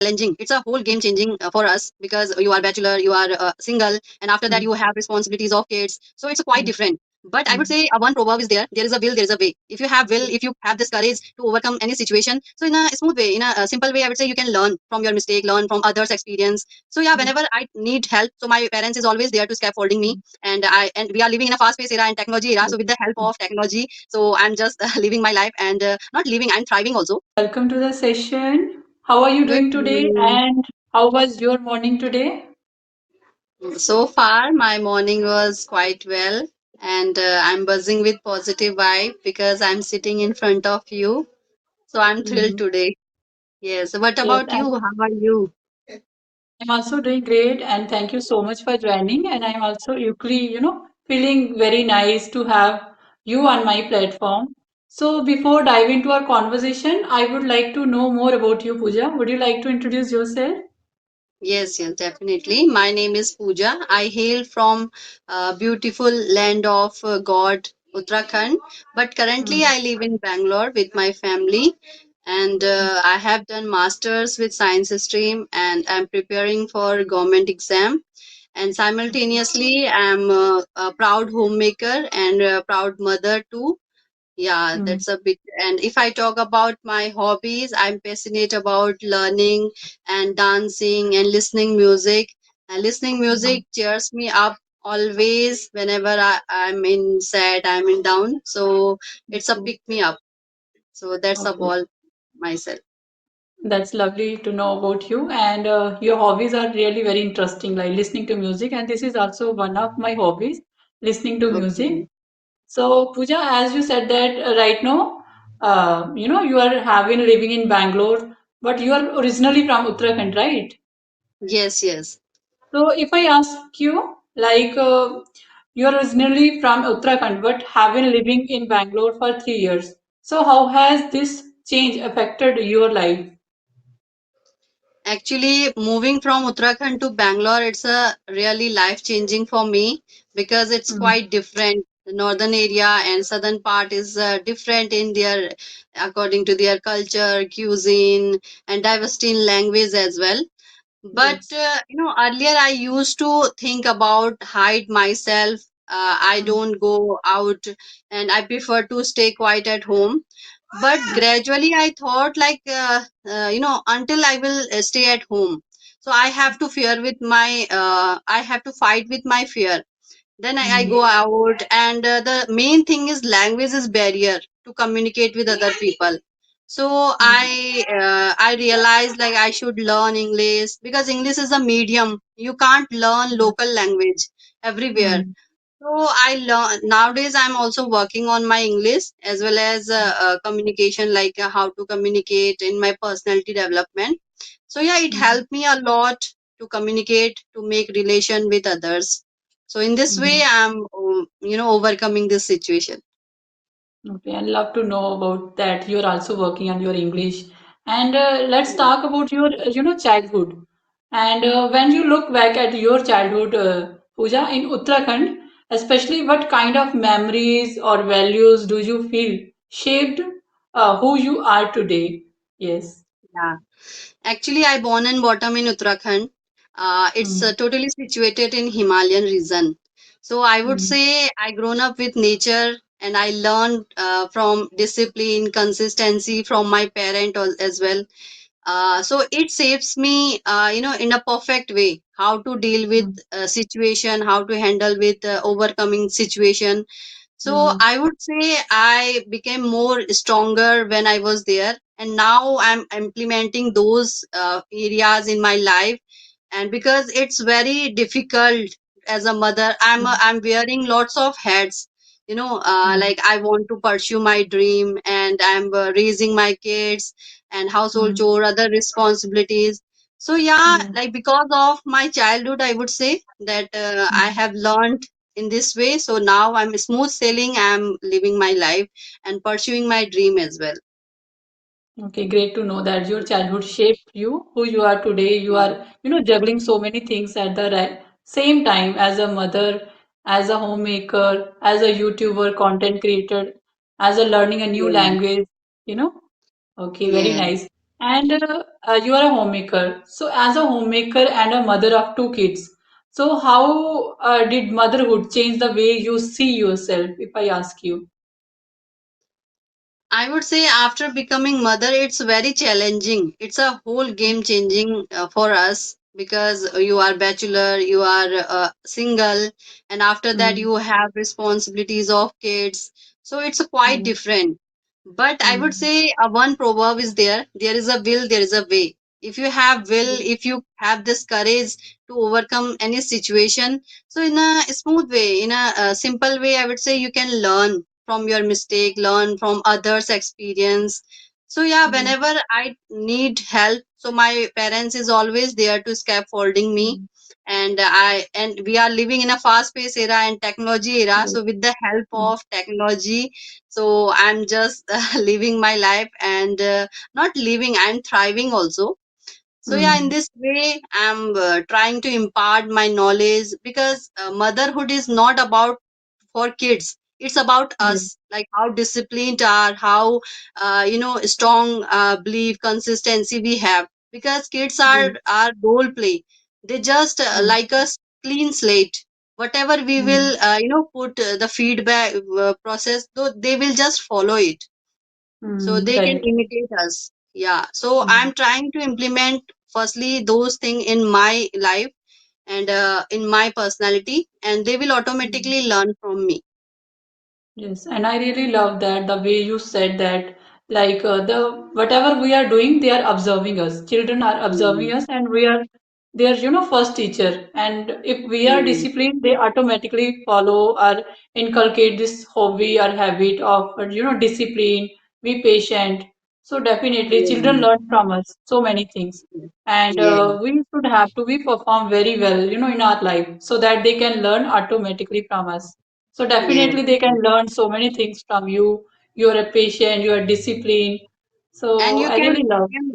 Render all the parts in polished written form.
challenging. It's a whole game changing for us because you are bachelor, you are single, and after that Mm, you have responsibilities of kids. So it's quite mm, different. But I would mm, say one proverb is there is a will, there is a way. If you have will, if you have this courage to overcome any situation, so in a smooth way, in a simple way, I would say you can learn from your mistake, learn from others' experience. So yeah, mm, whenever I need help, so my parents is always there to scaffolding me. mm, And we are living in a fast-paced era and technology era. yes, So with the help mm. of technology, so I'm just living my life and not living, I'm thriving also. Welcome to the session. How are you Good doing today? morning. And how was your morning today? So far, my morning was quite well, and I'm buzzing with positive vibe because I'm sitting in front of you. So I'm thrilled Mhm. today. Yes. What Yes, about you? How are you? I'm also doing great, and thank you so much for joining. And I'm also equally, feeling very nice to have you on my platform. So before diving into our conversation, I would like to know more about you, Pooja. Would you like to introduce yourself? Yes, yes, definitely. My name is Pooja. I hail from beautiful land of God, Uttarakhand. But currently, Mm, I live in Bangalore with my family, and I have done masters with science stream, and I'm preparing for government exam. And simultaneously, I'm a proud homemaker and a proud mother too. Yeah, mm, that's a bit. And if I talk about my hobbies, I'm passionate about learning and dancing and listening music. And listening mm. music cheers me up always whenever I'm in sad, I'm in down. So it's a Okay. pick me up. So that's a Okay. ball myself. That's lovely to know about you. And your hobbies are really very interesting, like listening to music. And this is also one of my hobbies, listening to music. Okay. So, Pooja, as you said that right now, you are having living in Bangalore, but you are originally from Uttarakhand, right? Yes, yes. So, if I ask you, like, you are originally from Uttarakhand, but have been living in Bangalore for 3 years. So, how has this change affected your life? Actually, moving from Uttarakhand to Bangalore, it's a really life changing for me because it's Mm, quite different. The northern area and southern part is different in their, according to their culture, cuisine, and diversity in language as well. But yes. earlier I used to think about hide myself. I Mm, don't go out, and I prefer to stay quiet at home. But gradually I thought like until I will stay at home, so I have to fear with my I have to fight with my fear. Then I mm, go out, and the main thing is language is barrier to communicate with other people. So mm, I realized like I should learn English because English is a medium. You can't learn local language everywhere. mm, So I learn nowadays. I'm also working on my English as well as communication, like how to communicate in my personality development. So yeah, it mm, helped me a lot to communicate, to make relation with others. So in this way, mm. I'm overcoming this situation. Okay, I'd love to know about that. You're also working on your English. And let's talk about your, childhood. And when you look back at your childhood, Pooja, in Uttarakhand, especially what kind of memories or values do you feel shaped who you are today? Yes. Yeah. Actually, I born and bottom in Uttarakhand. It's Mm, totally situated in Himalayan region. So I would mm, say I grown up with nature, and I learned from discipline, consistency from my parent as well. So it shapes me, in a perfect way, how to deal with mm, situation, how to handle with overcoming situation. So mm, I would say I became more stronger when I was there, and now I'm implementing those areas in my life. And because it's very difficult as a mother, mm, I'm wearing lots of hats. mm, Like I want to pursue my dream, and I'm raising my kids and household mm, chore, other responsibilities. So yeah, mm, like because of my childhood, I would say that I mm. have learned in this way. So now I'm smooth sailing, I'm living my life and pursuing my dream as well. Okay, great to know that your childhood shaped you, who you are today. You Yeah. are, juggling so many things at the same time as a mother, as a homemaker, as a YouTuber, content creator, as a learning a new Yeah. language, you know. Okay, very Yeah. nice. And you are a homemaker. So, as a homemaker and a mother of two kids, so how did motherhood change the way you see yourself, if I ask you? I would say after becoming mother, it's very challenging. It's a whole game changing for us because you are bachelor, you are single, and after that Mm, you have responsibilities of kids. So it's quite mm, different. But I would mm, say one proverb is there: there is a will, there is a way. If you have will, if you have this courage to overcome any situation, so in a smooth way, in a, simple way, I would say you can learn from your mistake, learn from others experience. So yeah, mm, whenever I need help, so my parents is always there to scaffolding me. mm, And we are living in a fast paced era and technology era, yes, so with the help mm, of technology, so I'm just living my life, and not living, I'm thriving also. So yeah, in mm, this way I'm trying to impart my knowledge, because motherhood is not about for kids, it's about yes, us, like how disciplined are, how strong belief consistency we have, because kids yes, are role play. They just mm, like a clean slate. Whatever we mm, will put the feedback process, though they will just follow it, so mm, they can right. imitate us. Yeah, so Mm, I'm trying to implement firstly those things in my life and in my personality, and they will mm. automatically learn from me. Yes, and I really love that the way you said that, like the whatever we are doing, they are observing us. Children are observing Mm, us, and we are their first teacher. And if we are mm, disciplined, they automatically follow or inculcate this hobby or habit of discipline. Be patient. So definitely, children yeah, learn from us so many things, and yeah, we should have to be perform very well, in our life, so that they can learn automatically from us. So yeah. definitely they can learn so many things from you. You're a patient, you're disciplined. And So you I really love. can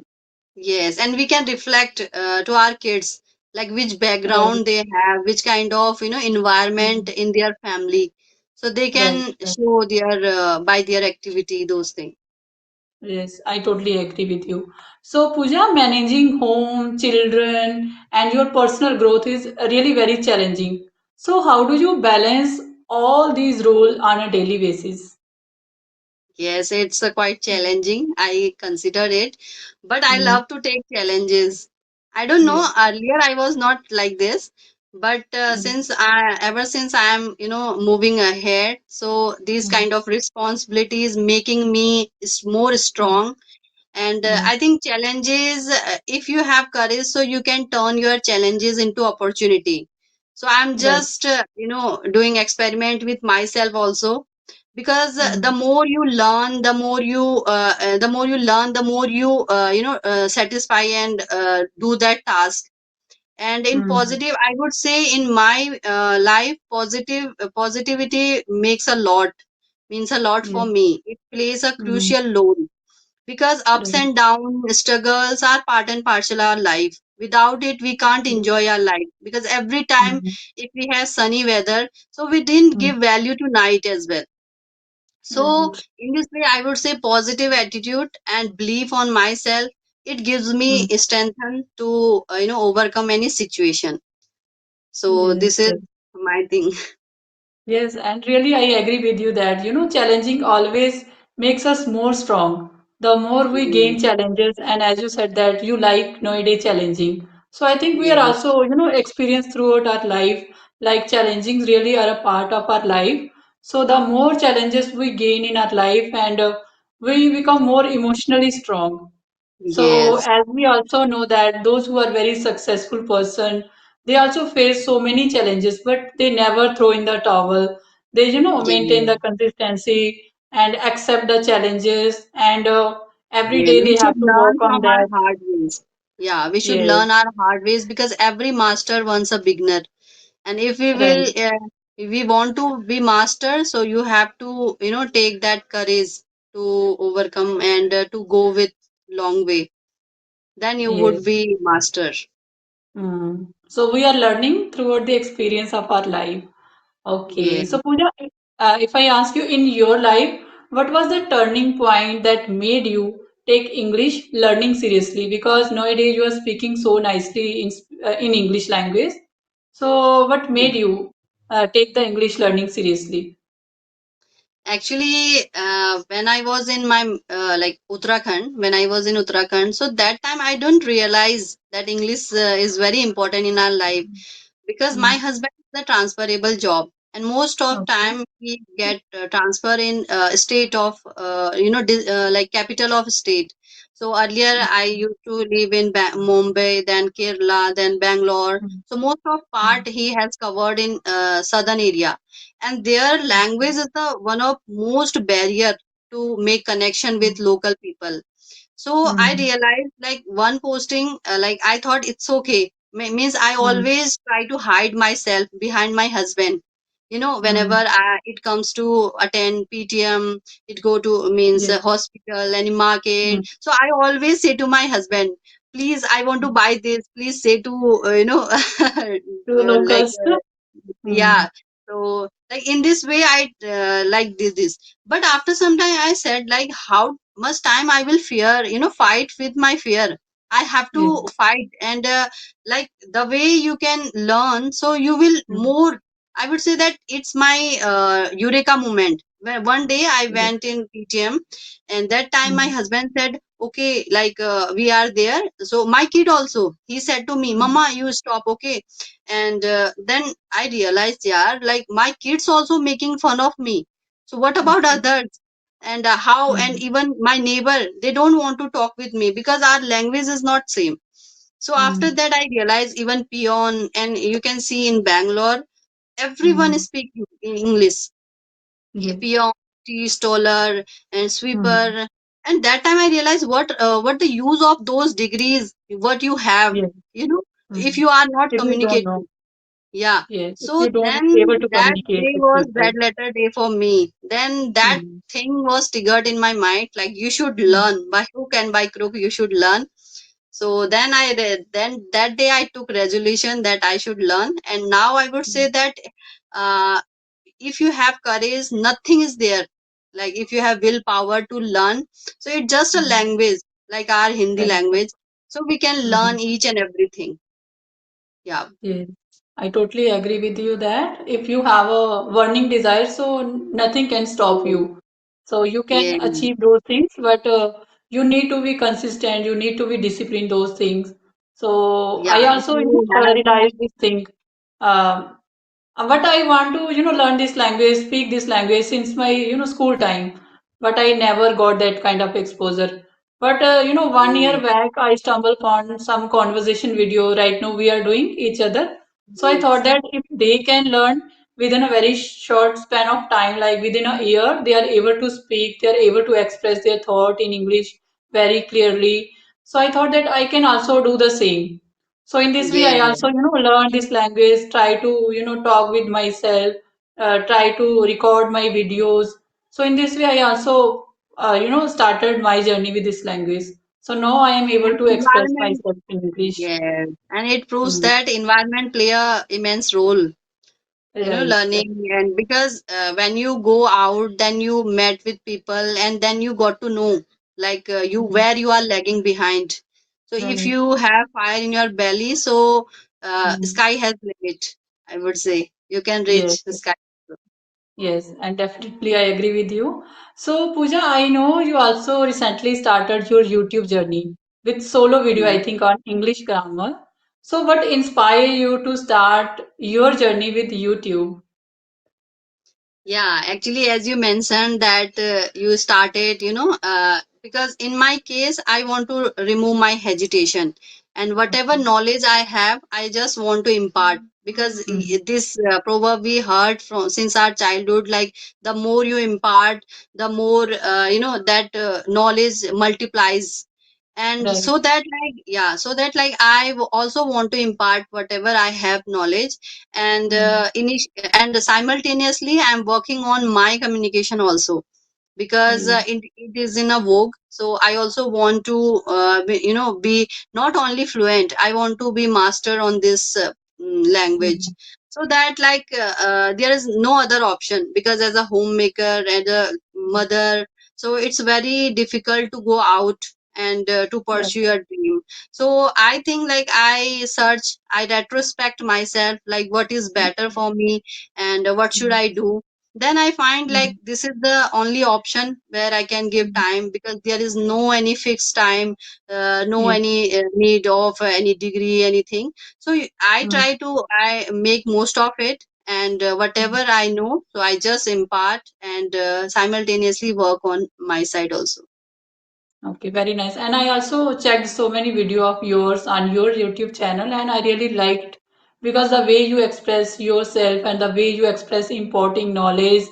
yes, and we can reflect to our kids, like which Right. background they have, which kind of environment Mm. in their family, so they Right. can Right. show their by their activity those things. Yes, I totally agree with you. So Pooja, managing home, children, and your personal growth is really very challenging. So how do you balance all these roles on a daily basis? Yes, it's quite challenging. I consider it, but I Mm. love to take challenges. I don't know. Yes. Earlier, I was not like this, but Mm. ever since I'm, moving ahead, so these Mm. kind of responsibilities making me is more Mm. strong. And Mm. I think challenges, if you have courage, so you can turn your challenges into opportunity. So I'm Right. just, doing experiment with myself also, because the Mm. more you learn, the more you satisfy and do that task. And in Mm. positive, I would say in my life, positivity makes a lot, means a lot for Yes. me. It plays a Mm. crucial role, because ups Right. and downs, struggles are part and parcel of our life. Without it, we can't Yes. enjoy our life, because every time Mm. if we have sunny weather, so we didn't Mm. give value to night as well. So Right. in this way, I would say positive attitude and belief on myself, it gives me Mm. strength to overcome any situation. So Yes. this is Yes. my thing. Yes, and really I agree with you that, challenging always makes us more strong. The more we gain Yes, challenges, and as you said that you like nowadays challenging. So I think we are yes, also, experienced throughout our life, like challengings really are a part of our life. So the more challenges we gain in our life, and we become more emotionally strong. So yes, as we also know that those who are very successful person, they also face so many challenges, but they never throw in the towel. They, maintain yes. the consistency and accept the challenges, and every Yes, day we they should have to learn work on from our that. hard ways. Yeah, we should Yes, learn our hard ways, because every master wants a beginner. And right. if we want to be master, so you have to, take that courage to overcome and to go with long way. Then you would Yes. be master. Mm. So we are learning throughout the experience of our life. Okay. Yes. So Pooja, if I ask you in your life, what was the turning point that made you take English learning seriously? Because nowadays you are speaking so nicely in English language. So what made you take the English learning seriously? Actually, when I was in my like Uttarakhand, when I was in Uttarakhand, so that time I don't realize that English is very important in our life, because my Mm. husband is a transferable job, and most of Okay. time we get transfer in state of like capital of state. So earlier I used to live in Mumbai, then Kerala, then Bangalore. Mm. So most of part Mm. he has covered in southern area, and their language is the one of most barrier to make connection with local people. So I Mm. realized, like, one posting, like, I thought it's okay. Means I Mm. always try to hide myself behind my husband. Whenever Mm. it comes to attend PTM, it go to means Yes. hospital, any market. Mm. So I always say to my husband, please, I want to Mm. buy this. Please say to, To like, locals. Mm. yeah. So like in this way I like did this. But after some time I said, like, how much time I will fear, fight with my fear. I have Yes. to fight. And like the way you can learn, so you will Mm. more. I would say that it's my eureka moment, where one day I Yes. went in PTM, and that time my Mm. husband said, okay, like, we are there. So my kid also, he said to me, Mm. mama, you stop, okay. And then I realized, yeah, like my kids also making fun of me. So what about Okay. others? And how, and Mm. even my neighbor, they don't want to talk with me because our language is not same. So after Mm. that I realized, even peon, and you can see in Bangalore, everyone is Mm. speaking in English. Yes. Peon, tea staller, and Mm. sweeper. And that time I realized, what the use of those degrees, what you have, Yes. if Mm. you are not If you don't communicating. know, Yeah. yes, if So you don't then able to that communicate day with was people. red letter day for me. Then that Mm. thing was triggered in my mind, like, you should Mm. learn by hook and by crook, you should learn. So then I read, then that day I took resolution that I should learn. And now I would say that uh, if you have courage, nothing is there. Like, if you have willpower to learn, so it's just a Mm. language, like our Hindi Correct. language. So we can Mhm. learn each and everything. Yeah. Yes, I totally agree with you that if you have a burning desire, so nothing can stop Yeah. you. So you Yeah. can achieve those things, but you need to be consistent. You need to be disciplined those things. So Yeah. I If also, you have. realized this thing. Um, but I want to, learn this language, speak this language since my, school time. But I never got that kind of exposure. But, 1 year Oh, back, I stumbled upon some conversation video. Right now, we are doing each other. So I thought yes. that if they can learn within a very short span of time, like within a year, they are able to speak, they are able to express their thought in English very clearly. So I thought that I can also do the same. So in this way, I Yeah. also, learn this language, try to, talk with myself, try to record my videos. So in this way, I also, started my journey with this language. So now I am able And to express environment. myself in English. Yes. And it proves Mm. that environment play a immense role, Right. learning. And because when you go out, then you met with people, and then you got to know, like, you Mm. where you are lagging behind. So if Right. you have fire in your belly, so Mm. sky has limit, I would say. You can Yes. reach the sky. Yes, and definitely I agree with you. So, Pooja, I know you also recently started your YouTube journey with solo video, I think, on English grammar. So, what inspired you to start your journey with YouTube? Yeah, actually, as you mentioned that you started, because in my case, I want to remove my hesitation, and whatever Okay. knowledge I have, I just want to impart, because Mm. this proverb we heard from since our childhood, like, the more you impart, the more, that knowledge multiplies. And Right. so that, like, yeah, so that, like, also want to impart whatever I have knowledge. And Mm. and simultaneously I'm working on my communication also, because Mm. it is in a vogue. So I also want to be not only fluent, I want to be master on this language. Mm. So that, like, there is no other option, because as a homemaker and a mother, so it's very difficult to go out and to Right. pursue your dream. So I think like I retrospect myself, like what is better for me and what should Mm, I do. Then I find like mm, this is the only option where I can give mm. time, because there is no any fixed time, no Yes. any need of any degree, anything. So I Mm, try to I make most of it, and whatever mm. I know, so I just impart and simultaneously work on my side also. Okay, very nice. And I also checked so many video of yours on your YouTube channel, and I really liked because the way you express yourself and the way you express importing knowledge,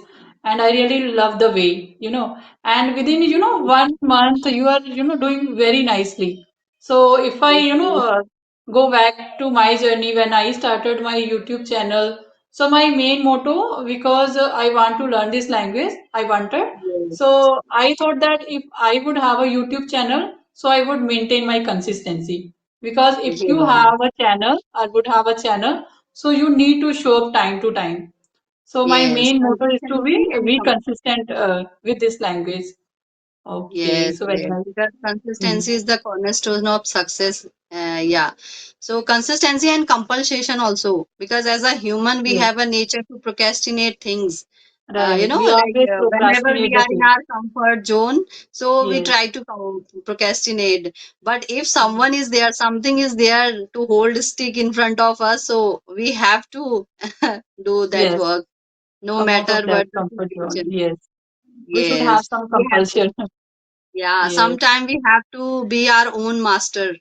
and I really love the way, and within, 1 month you are, doing very nicely. So if I, go back to my journey when I started my YouTube channel, so my main motto, because I want to learn this language, I wanted. Yes, So I thought that if I would have a YouTube channel, so I would maintain my consistency. Because if you yes, have a channel or would have a channel, so you need to show up time to time. So my yes, main motto is to consistency and be consistent with this language. Okay, yes, so very yes, nice. because Hmm. consistency is the cornerstone of success. Yeah. So consistency and compulsion also, because as a human we Yes, have a nature to procrastinate things. right. We Like always whenever we procrastinate the are in thing. our comfort zone, so we Yes, try to procrastinate. But if mm, someone is there, something is there to hold stick in front of us, so we have to do that yes. work, no Come out matter of that what the comfort zone. situation. Yes, we should have Yes, some we have to. compulsion. Yeah, Yes. sometimes we have to be our own master,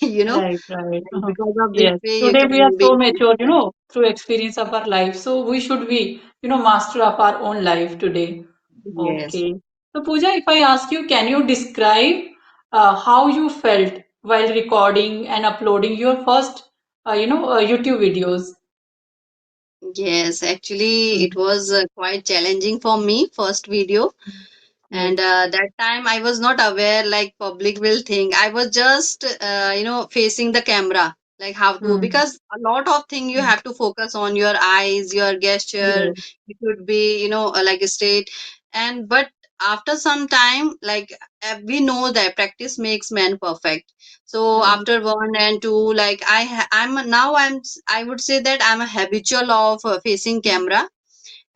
you know, Right, right. and because of this Yes. way you Today we are can so be mature, confident. through experience of our life. So we should be, master of our own life today. Yes. Okay. So Pooja, if I ask you, can you describe how you felt while recording and uploading your first, YouTube videos? Yes, actually, it Mm, was quite challenging for me, first video. And yes. that time I was not aware like public will think. I was just facing the camera, like how to, Mm, because a lot of thing you mm, have to focus on your eyes, your gesture. yes. You should be like straight. And but after some time, like we know that practice makes man perfect. So Right. after one and two, like I would say that I'm a habitual of facing camera.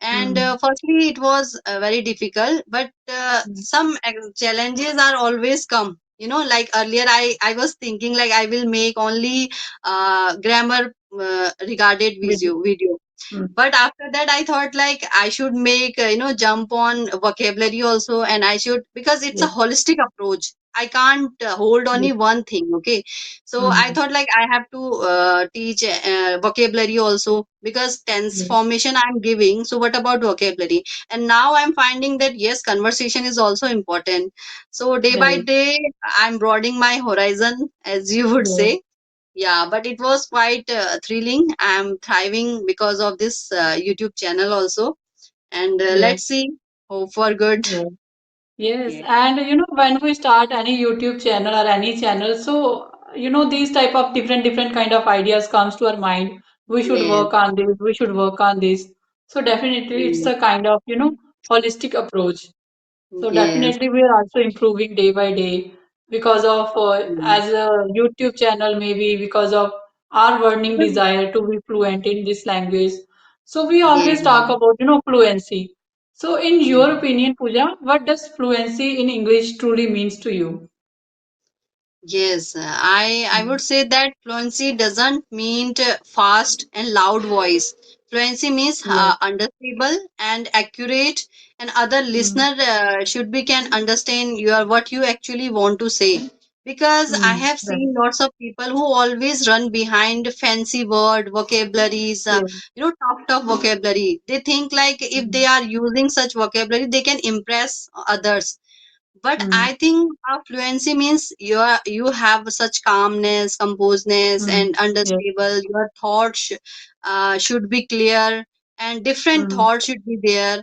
And Mm, firstly it was very difficult, but mm, some challenges are always come, like earlier I was thinking like I will make only grammar regarded video. video. Mm, But after that I thought like I should make jump on vocabulary also, and I should, because it's a yes. holistic approach. I can't hold Yes. only one thing, okay? So I Mm, thought like I have to teach vocabulary also, because tense yes. formation I'm giving, so what about vocabulary? And now I'm finding that yes, conversation is also important. So day by Right. day I'm broadening my horizon, as you would Yes. say. Yeah, but it was quite thrilling. I'm thriving because of this YouTube channel also. And Yes. let's see. Hope for good. Yes. Yes, Yeah. and when we start any YouTube channel or any channel, so these type of different kind of ideas comes to our mind. We should Yes. work on this. We should work on this. So definitely, it's Yes. a kind of holistic approach. So Yes. definitely we are also improving day by day because of Mm. as a YouTube channel, maybe because of our burning Because, desire to be fluent in this language. So we yeah. always talk about fluency. So in Yeah. your opinion, Pooja, what does fluency in English truly means to you? Yes, I Mm, would say that fluency doesn't mean fast and loud voice. Fluency means yes. understandable and accurate, and other Mm, listener should be can understand your what you actually want to say. Because I mm, have right. seen lots of people who always run behind fancy word vocabularies, Yes. tough vocabulary. They think like if Mm, they are using such vocabulary, they can impress others. But mm, I think fluency means you have such calmness, composedness, mm, and yes. understandable. Your thoughts should be clear, and different Mm, thoughts should be there.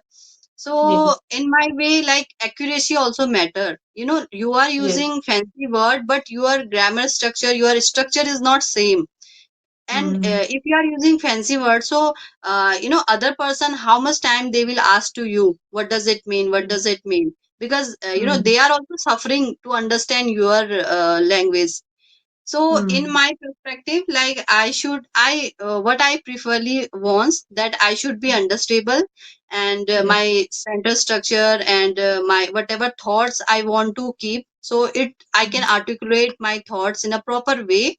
So yes. in my way, like accuracy also matter. You are Yes. using fancy word, but your grammar structure, your structure is not same. And Mm, if you are using fancy words, so other person, how much time they will ask to you, what does it mean, what mm, does it mean? because mm, they are also suffering to understand your language. So in mm, my perspective, like what I preferly wants that I should be understandable, and yes, my sentence structure and my whatever thoughts I want to keep, so it I can mm, articulate my thoughts in a proper way,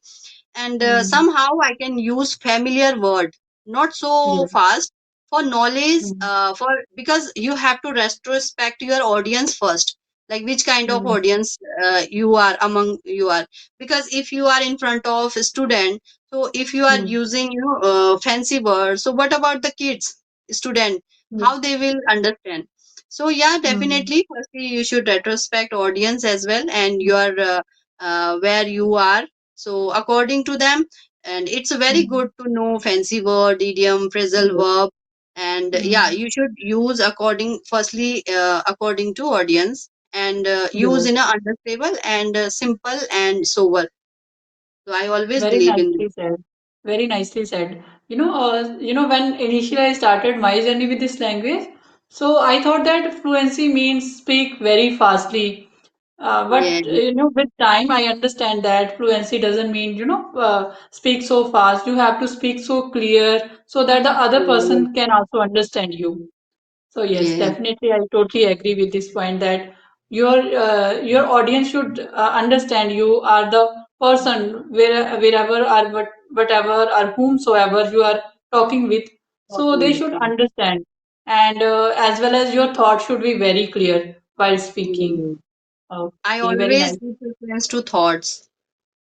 and mm, somehow I can use familiar word, not so yes, fast, for knowledge, mm, for because you have to retrospect your audience first, like which kind of mm, audience you are among you are, because if you are in front of a student, so if you are mm, using fancy words, so what about the kids, student, yes, how they will understand? So yeah, mm, definitely firstly you should retrospect audience as well, and your where you are, so according to them. And it's very mm, good to know fancy word, idiom, phrasal yes, verb, and yeah, mm, you should use according firstly according to audience, and use yes. in a understandable and simple and sober. So I always Very believe in this. nicely said. Very nicely said. When initially I started my journey with this language, so I thought that fluency means speak very fastly. Yeah, With time, I understand that fluency doesn't mean, speak so fast. You have to speak so clear so that the other yeah, person can also understand you. So yes, yeah, definitely, I totally agree with this point that your audience should understand you are the person wherever or whatever or whomsoever you are talking with. So talking they with should you. understand, and as well as your thoughts should be very clear while speaking. Yeah. I Okay, very always nice. give preference to thoughts.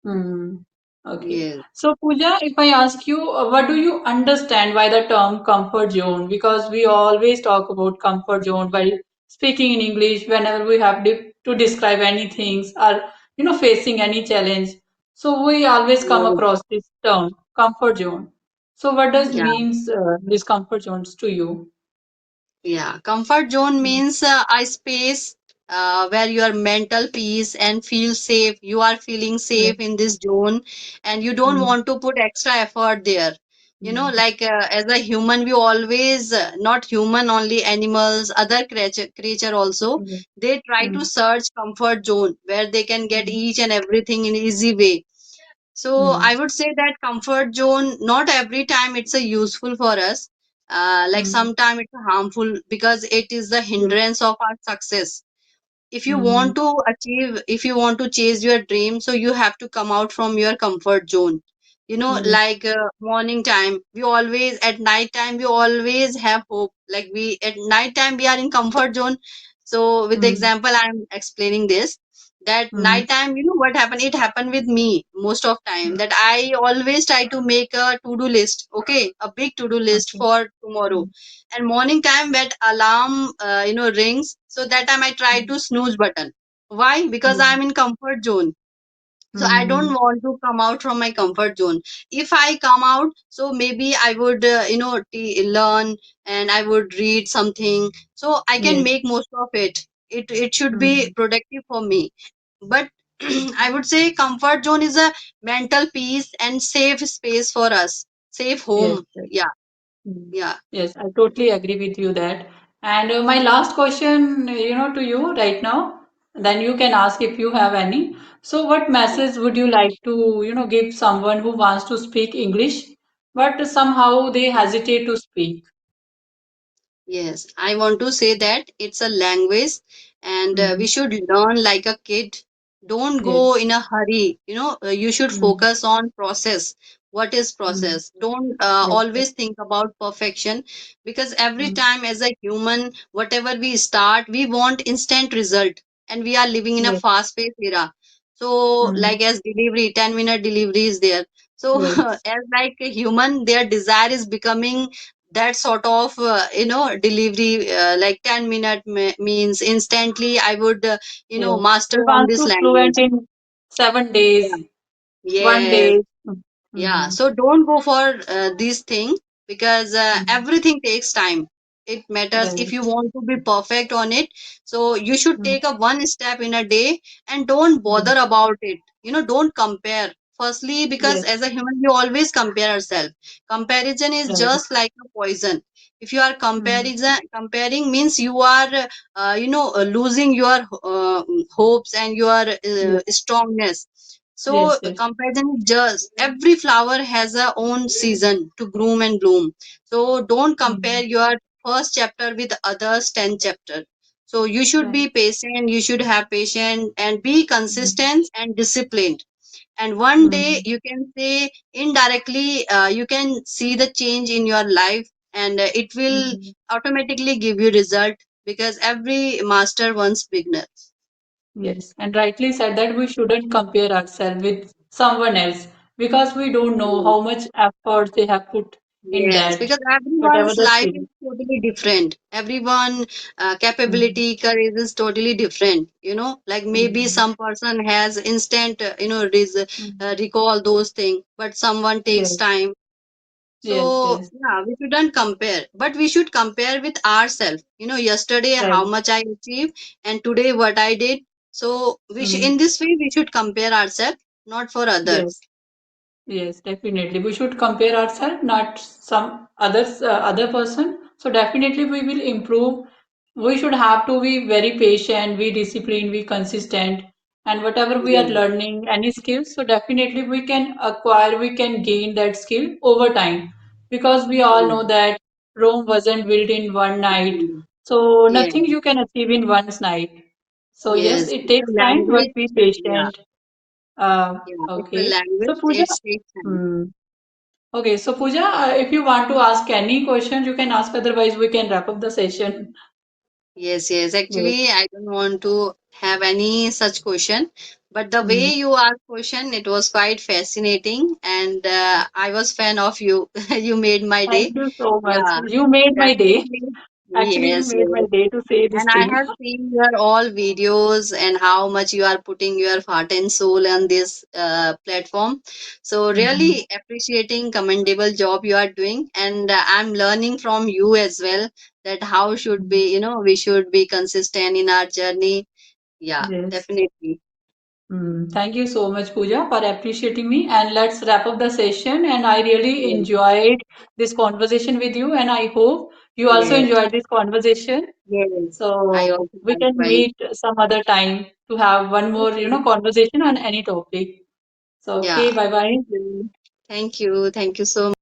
Hmm. Okay. Yes. So, Pooja, if I ask you, what do you understand by the term comfort zone? Because we always talk about comfort zone while speaking in English whenever we have to describe anything or, facing any challenge. So we always come Yes. across this term, comfort zone. So what does Yeah. means these comfort zones to you? Yeah, comfort zone Mm, means a space where your mental peace and feel safe. You are feeling yes. safe in this zone, and you don't Mm, want to put extra effort there. mm, Like as a human, we always, not human only, animals, other creature also, yes. they try to Mm, search comfort zone where they can get mm, each and everything in easy way. So mm, I would say that comfort zone, not every time it's a useful for us. Like mm, sometimes it's harmful because it is the yes. hindrance of our success. Mm, If you want to chase your dream, so you have to come out from your comfort zone. yes. Like morning time, we always at night time we always have hope. Like we at night time we are in comfort zone. So with the Mm, example I'm explaining this, that mm, night time, what happened, it happened with me most of time, mm, that I always try to make a to-do list, okay, a big to-do list okay. for tomorrow. Mm, And morning time when alarm rings, so that time I try mm, to snooze button. Why? Because yes. I'm in comfort zone. So I don't Mm, want to come out from my comfort zone. If I come out, so maybe I would learn, and I would read something, so I can yes. make most of it. It should be Mm, productive for me. But I would say comfort zone is a mental peace and safe space for us, safe yes. home. Yes. Yeah, Mm. yeah, Yes, I totally agree with you that. And my last question, to you right now, then you can ask if you have any. So, what yeah. message would you like to, give someone who wants to speak English, but somehow they hesitate to speak? Yes, I want to say that it's a language, and we Mm, should learn like a kid. Don't yes. go in a hurry. You should Mm, focus on process. What is mm, process? Don't yes. Yes. always think about perfection, because every Mm, time as a human, whatever we start, we want instant result, and we are living in a yes. fast-paced era. So, Mm, like as delivery, 10-minute delivery is there. So, yes. as like a human, their desire is becoming that sort of delivery, like 10-minute means instantly I would Yes. master We on want this to language. fluent in seven Yeah. days, one Yes. day. Yeah, Mm-hmm. so don't go for this thing, because Mm-hmm. everything takes time. It matters if Right. you want to be perfect on it. So you should Mm, take a one step in a day, and don't yes. bother about it. Don't compare. Firstly, because Yes. as a human, we always compare ourselves. Comparison is Right. just like a poison. If you are Mm. comparing means you are losing your hopes and your Yes, strongness. So yes, yes. comparison is just every flower has a own season to bloom and bloom. So don't compare Mm. your first chapter with others 10 chapter. So you should Right. be patient, you should have patience and be Mm. consistent and disciplined. And one day Mm. you can say indirectly, you can see the change in your life, and it will Mm. automatically give you result, because every master wants beginner. Yes, and rightly said that we shouldn't compare ourselves with someone else because we don't know how much effort they have put in Yes, that, because whatever everyone's the life skill. is totally different. Everyone Mm. capability, courage is totally different. Like maybe Mm. some person has instant, Mm. recall those things, but someone takes Yes, time. yes, So yes. yeah, we shouldn't compare, but we should compare with ourselves. Yesterday how Right. much I achieved and today what I did. So Mm. in this way we should compare ourselves, not for Yes. others. Yes, definitely. We should compare ourselves, not some other person. So definitely we will improve. We should have to be very patient, be disciplined, be consistent, and whatever we are Yes, learning, any skills, so definitely we can acquire, we can gain that skill over time. Because we all yes, know that Rome wasn't built in one night. mm, So yes, nothing you can achieve in one night. So yes, yes. it It's a takes time, but language. be Yeah, patient. yeah. It's a Okay. So language. Pooja, It takes time. hmm. Okay, so Pooja, if you want to ask any question, you can ask. Otherwise, we can wrap up the session. Yes, yes. Yes. Actually, I don't want to have any such question, but the Mm. way you asked question, it was quite fascinating, and I was fan of you. You made my Thank day. you so much. Yeah, You made my day. definitely. Actually, you Yes, made my yes. day to say this And I thing. have seen your all videos and how much you are putting your heart and soul on this platform. So Mhm. really appreciating commendable job you are doing, and I'm learning from you as well that how should Mm. be, we should be consistent in our journey. Yeah, Yes. definitely. Thank you so much, Pooja, for appreciating me. And let's wrap up the session. And I really Yes, enjoyed this conversation with you. And I hope you also yes, enjoyed this conversation. yes. I So also we can likewise. meet some other time to have one more, Okay. conversation on any topic. So, Yeah. okay, bye bye. Thank you. Thank you. Thank you so